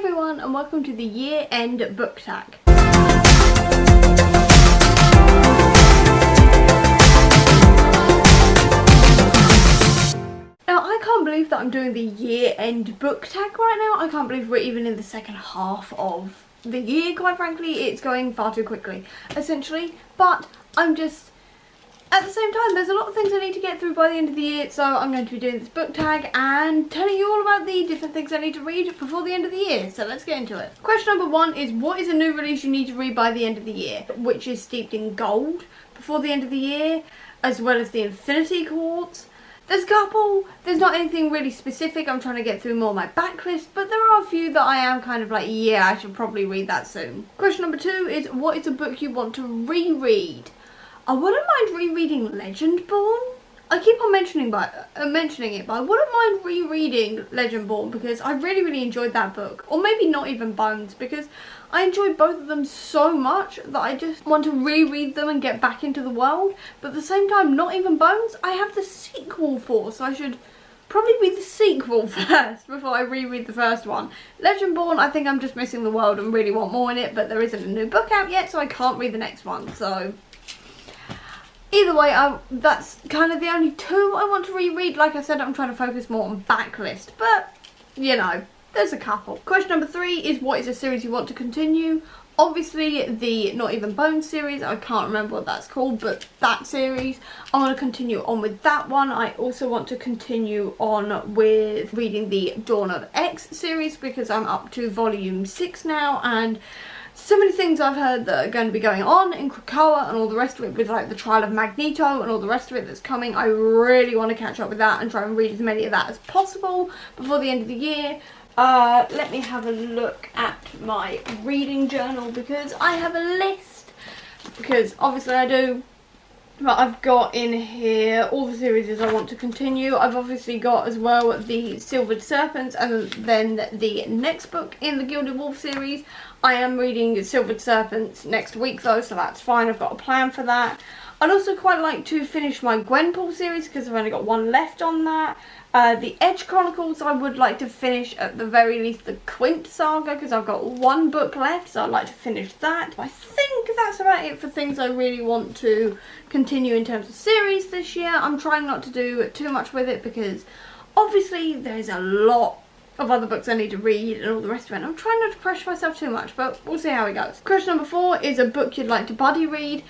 everyone, and welcome to the year-end book tag. Now, I can't believe that I'm doing the year-end book tag right now. I can't believe we're even in the second half of the year, quite frankly. It's going far too quickly, essentially. But I'm just... At the same time, there's a lot of things I need to get through by the end of the year, so I'm going to be doing this book tag and telling you all about the different things I need to read before the end of the year. So let's get into it. Question number 1 is, what is a new release you need to read by the end of the year? Which is steeped in gold before the end of the year, as well as the Infinity Quartz. There's a couple, there's not anything really specific. I'm trying to get through more of my backlist, but there are a few that I am kind of like, yeah, I should probably read that soon. Question number 2 is, what is a book you want to reread? I wouldn't mind rereading Legendborn. I keep on mentioning it, but I wouldn't mind rereading Legendborn because I really enjoyed that book. Or maybe not even Bones, because I enjoyed both of them so much that I just want to reread them and get back into the world. But at the same time, not even Bones, I have the sequel for, so I should probably read the sequel first before I reread the first one. Legendborn, I think I'm just missing the world and really want more in it, but there isn't a new book out yet, so I can't read the next one, so... Either way, that's kind of the only two I want to reread. Like I said, I'm trying to focus more on backlist, but, you know, there's a couple. Question number 3 is, what is a series you want to continue? Obviously, the Not Even Bones series, I can't remember what that's called, but that series, I want to continue on with that one. I also want to continue on with reading the Dawn of X series, because I'm up to volume 6 now, and... so many things I've heard that are going to be going on in Krakoa and all the rest of it, with like the trial of Magneto and all the rest of it that's coming. I really want to catch up with that and try and read as many of that as possible before the end of the year. Let me have a look at my reading journal, because I have a list, because obviously I do. But I've got in here all the series I want to continue. I've obviously got as well the Silvered Serpents, and then the next book in the Gilded Wolf series. I am reading Silvered Serpents next week though, so that's fine. I've got a plan for that. I'd also quite like to finish my Gwenpool series, because I've only got one left on that. The Edge Chronicles, I would like to finish at the very least the Quint saga, because I've got one book left, so I'd like to finish that. I think that's about it for things I really want to continue in terms of series this year. I'm trying not to do too much with it, because obviously there's a lot of other books I need to read and all the rest of it. I'm trying not to pressure myself too much, but we'll see how it goes. Question number 4 is a book you'd like to buddy read.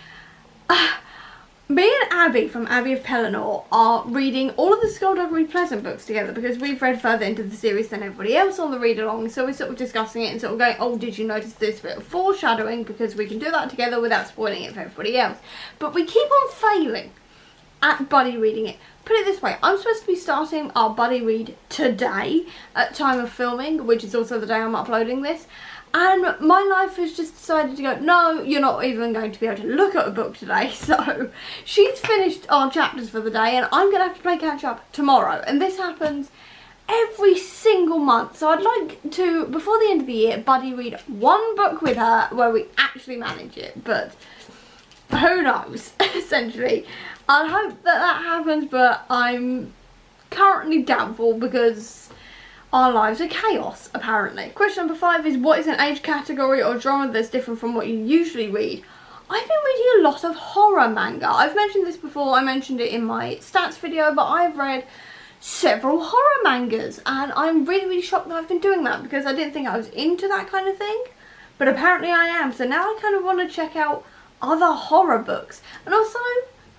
Me and Abby from Abbey of Pelennor are reading all of the Skullduggery Pleasant books together, because we've read further into the series than everybody else on the read along, so we're sort of discussing it and sort of going, oh, did you notice this bit of foreshadowing, because we can do that together without spoiling it for everybody else. But we keep on failing at buddy reading it. Put it this way, I'm supposed to be starting our buddy read today at time of filming, which is also the day I'm uploading this. And my life has just decided to go, no, you're not even going to be able to look at a book today. So she's finished our chapters for the day, and I'm going to have to play catch up tomorrow. And this happens every single month. So I'd like to, before the end of the year, buddy read one book with her where we actually manage it. But who knows, essentially. I hope that happens, but I'm currently doubtful, because our lives are chaos, apparently. Question number 5 is, what is an age category or genre that's different from what you usually read? I've been reading a lot of horror manga. I've mentioned this before, I mentioned it in my stats video, but I've read several horror mangas, and I'm really shocked that I've been doing that, because I didn't think I was into that kind of thing, but apparently I am. So now I kind of want to check out other horror books. And also,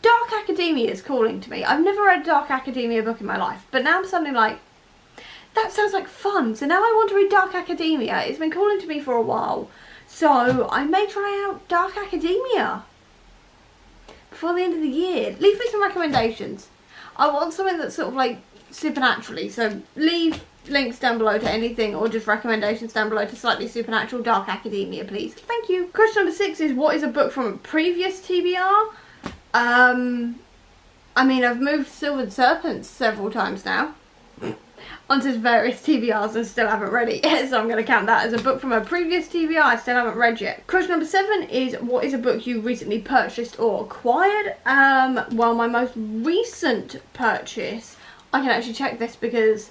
Dark Academia is calling to me. I've never read a Dark Academia book in my life, but now I'm suddenly like, that sounds like fun, so now I want to read Dark Academia. It's been calling to me for a while, so I may try out Dark Academia before the end of the year. Leave me some recommendations. I want something that's sort of like supernaturally, so leave links down below to anything, or just recommendations down below to slightly supernatural Dark Academia, please. Thank you. Question number 6 is, what is a book from a previous TBR? I mean, I've moved Silvered Serpents several times now onto various TBRs and still haven't read it yet, so I'm going to count that as a book from a previous TBR I still haven't read yet. Question number 7 is, what is a book you recently purchased or acquired? Well, my most recent purchase, I can actually check this because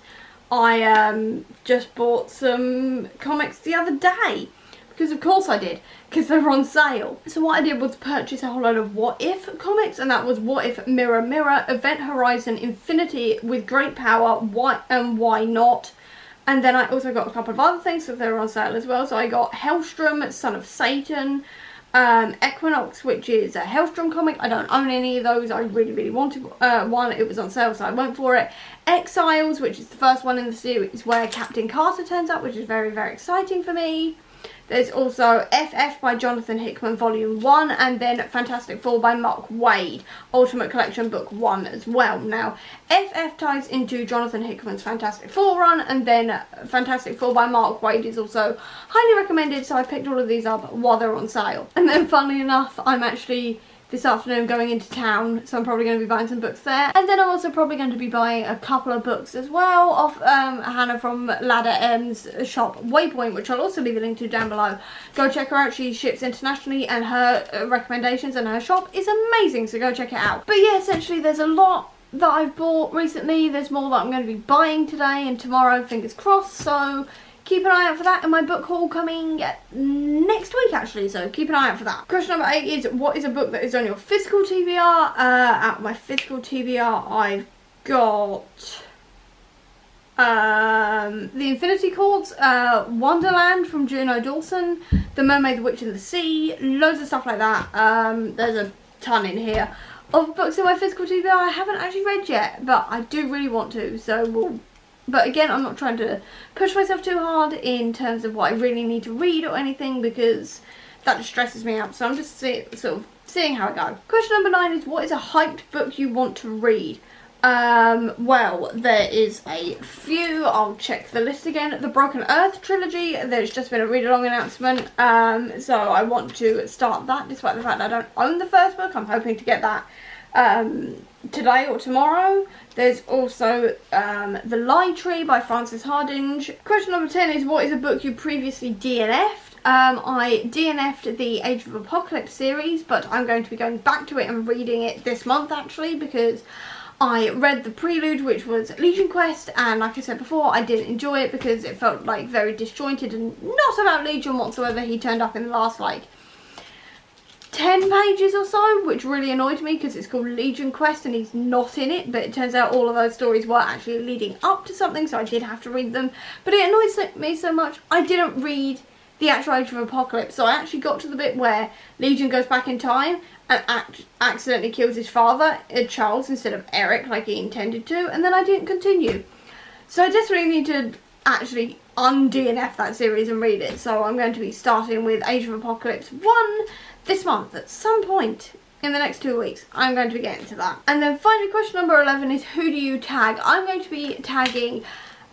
I just bought some comics the other day. Because of course I did, because they were on sale. So what I did was purchase a whole load of What If comics, and that was What If Mirror Mirror, Event Horizon Infinity with Great Power, Why and Why Not. And then I also got a couple of other things, so they were on sale as well. So I got Hellstrom, Son of Satan, Equinox, which is a Hellstrom comic. I don't own any of those. I really wanted one. It was on sale, so I went for it. Exiles, which is the first one in the series where Captain Carter turns up, which is very exciting for me. There's also FF by Jonathan Hickman Volume 1, and then Fantastic Four by Mark Waid, Ultimate Collection Book 1 as well. Now, FF ties into Jonathan Hickman's Fantastic Four run, and then Fantastic Four by Mark Waid is also highly recommended, so I picked all of these up while they're on sale. And then, funnily enough, I'm actually this afternoon going into town, so I'm probably going to be buying some books there. And then I'm also probably going to be buying a couple of books as well off Hannah from Ladder M's shop Waypoint, which I'll also leave a link to down below. Go check her out. She ships internationally, and her recommendations and her shop is amazing, so go check it out. But yeah, essentially there's a lot that I've bought recently. There's more that I'm going to be buying today and tomorrow, fingers crossed, so keep an eye out for that, and my book haul coming next week actually, so keep an eye out for that. Question number 8 is, what is a book that is on your physical TBR? Out of my physical TBR, I've got The Infinity Courts, Wonderland from Juno Dawson, The Mermaid, the Witch and the Sea, loads of stuff like that. There's a ton in here of books in my physical TBR I haven't actually read yet, but I do really want to, so we'll. But again, I'm not trying to push myself too hard in terms of what I really need to read or anything, because that just stresses me out. So I'm just sort of seeing how I go. Question number 9 is, what is a hyped book you want to read? Well, there is a few. I'll check the list again. The Broken Earth trilogy. There's just been a read-along announcement. So I want to start that, despite the fact that I don't own the first book. I'm hoping to get that today or tomorrow. There's also The Lie Tree by Frances Hardinge. Question number 10 is, what is a book you previously DNF'd? I DNF'd the Age of Apocalypse series, but I'm going to be going back to it and reading it this month actually, because I read the prelude, which was Legion Quest, and like I said before, I didn't enjoy it because it felt like very disjointed and not about Legion whatsoever. He turned up in the last like 10 pages or so, which really annoyed me because it's called Legion Quest and he's not in it, but it turns out all of those stories were actually leading up to something, so I did have to read them. But it annoys me so much, I didn't read the actual Age of Apocalypse, so I actually got to the bit where Legion goes back in time and accidentally kills his father, Charles, instead of Eric like he intended to, and then I didn't continue. So I desperately need to actually un-DNF that series and read it, so I'm going to be starting with Age of Apocalypse 1 this month at some point in the next 2 weeks. I'm going to be getting to that. And then finally, question number 11 is, who do you tag? I'm going to be tagging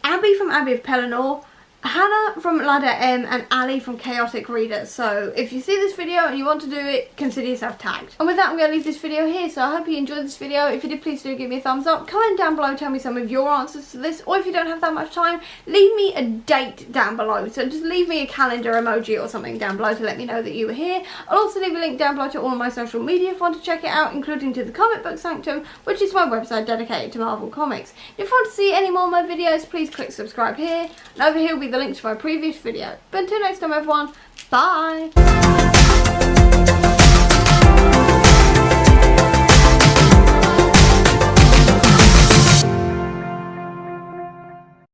Abby from Abbey of Pelennor, Hannah from Ladder M, and Ali from Chaotic Reader. So if you see this video and you want to do it, consider yourself tagged. And with that, I'm going to leave this video here, so I hope you enjoyed this video. If you did, please do give me a thumbs up. Comment down below, tell me some of your answers to this, or if you don't have that much time, leave me a date down below. So just leave me a calendar emoji or something down below to let me know that you were here. I'll also leave a link down below to all of my social media if you want to check it out, including to the Comic Book Sanctum, which is my website dedicated to Marvel Comics. If you want to see any more of my videos, please click subscribe here, and over here will be the links to my previous video. But until next time everyone, bye!